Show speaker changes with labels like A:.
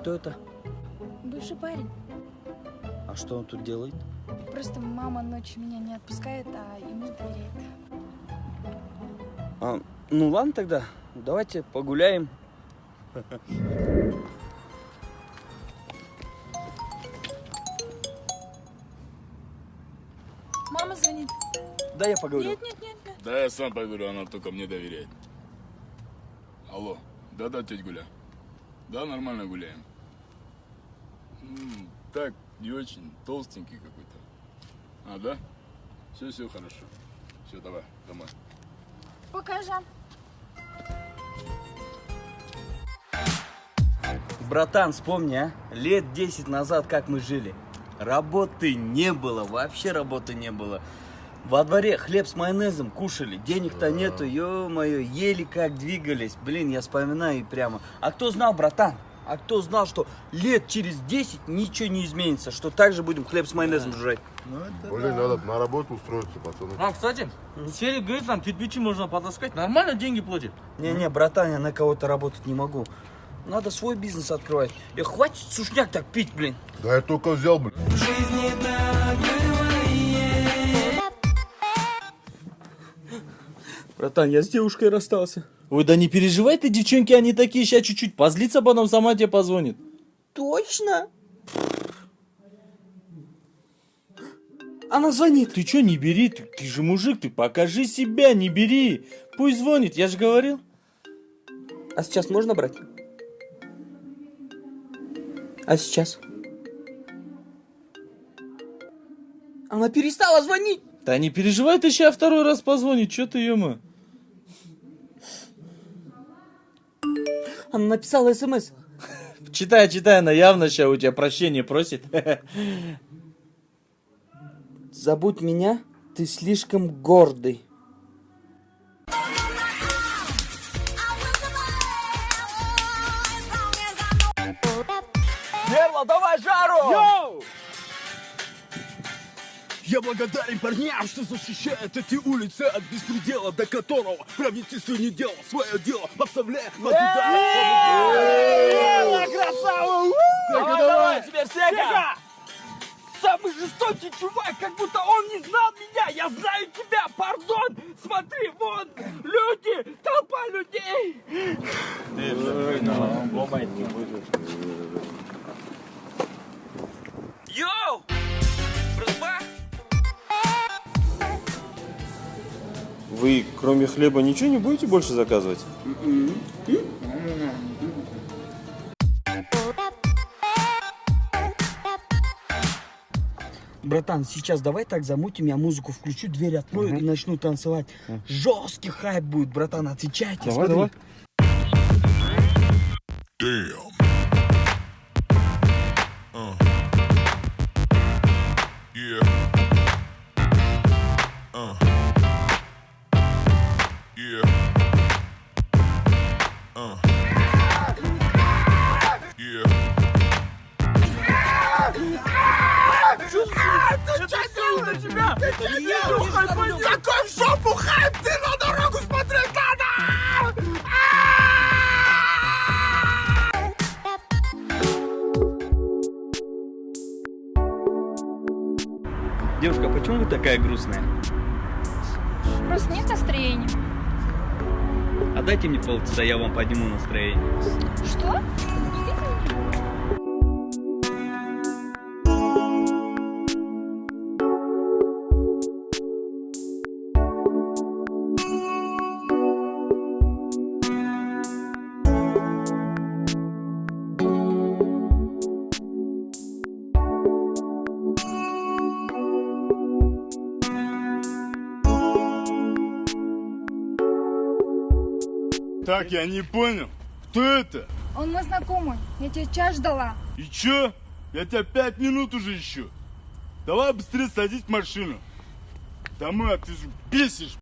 A: Кто это?
B: Бывший парень.
A: А что он тут делает?
B: Просто мама ночью меня не отпускает, а ему доверяет.
A: Ну ладно тогда, давайте погуляем.
B: Мама звонит.
A: Да, я поговорю.
B: Нет.
C: Да я сам поговорю, она только мне доверяет. Алло, да, тетя Гуля. Да, нормально гуляем. Так, не очень, толстенький какой-то. А, да? Все хорошо. Все, давай, домой.
B: Пока, Жан.
A: Братан, вспомни, а? Лет 10 назад как мы жили. Работы не было, вообще работы не было. Во дворе хлеб с майонезом кушали, денег-то нету, ё-моё, еле как двигались. Блин, я вспоминаю и прямо. А кто знал, братан? А кто знал, что лет через 10 ничего не изменится, что так же будем хлеб с майонезом жрать?
D: Блин, надо на работу устроиться, пацаны.
E: А, кстати, Серик говорит, там кирпичи можно потаскать, нормально деньги платит.
A: Не, братан, я на кого-то работать не могу. Надо свой бизнес открывать. И хватит сушняк так пить, блин.
D: Да я только взял, блин.
A: Братан, я с девушкой расстался.
E: Ой, да не переживай ты, девчонки, они такие, сейчас чуть-чуть позлится, потом сама тебе позвонит.
A: Точно? Она звонит.
E: Ты что, не бери, ты же мужик, ты покажи себя, не бери. Пусть звонит, я же говорил.
A: А сейчас можно брать? А сейчас? Она перестала звонить.
E: Да не переживай, ты сейчас второй раз позвонит, что ты, ё-мо.
A: Она написала смс.
E: Читай, она явно сейчас у тебя прощения просит.
A: Забудь меня, ты слишком гордый. Мерла, давай жару! Йоу!
F: Я благодарен парням, что защищают эти улицы от беспредела, до которого правительство не делало свое дело, подставляя под удар.
A: Мерла, красава! Давай, теперь Сека!
F: Самый жестокий чувак, как будто он не знал меня. Я знаю тебя, пардон. Смотри, вон, люди, толпа людей.
A: Йоу! Братва!
E: Вы, кроме хлеба, ничего не будете больше заказывать?
A: Братан, сейчас давай так замутим, я музыку включу, дверь открою и начну танцевать. Жесткий хайп будет, братан, отвечайте.
E: Давай.
C: Damn. Yeah. Yeah.
F: Какой в жопу хайп, ты на дорогу смотреть надо!
A: Девушка, почему вы такая грустная?
B: Просто нет настроения.
A: А дайте мне полчаса, я вам подниму настроение.
B: Что?
C: Так, я не понял. Кто это?
B: Он мой знакомый. Я тебе час ждала.
C: И чё? Я тебя 5 минут уже ищу. Давай быстрее садись в машину. Домой, а ты же бесишь.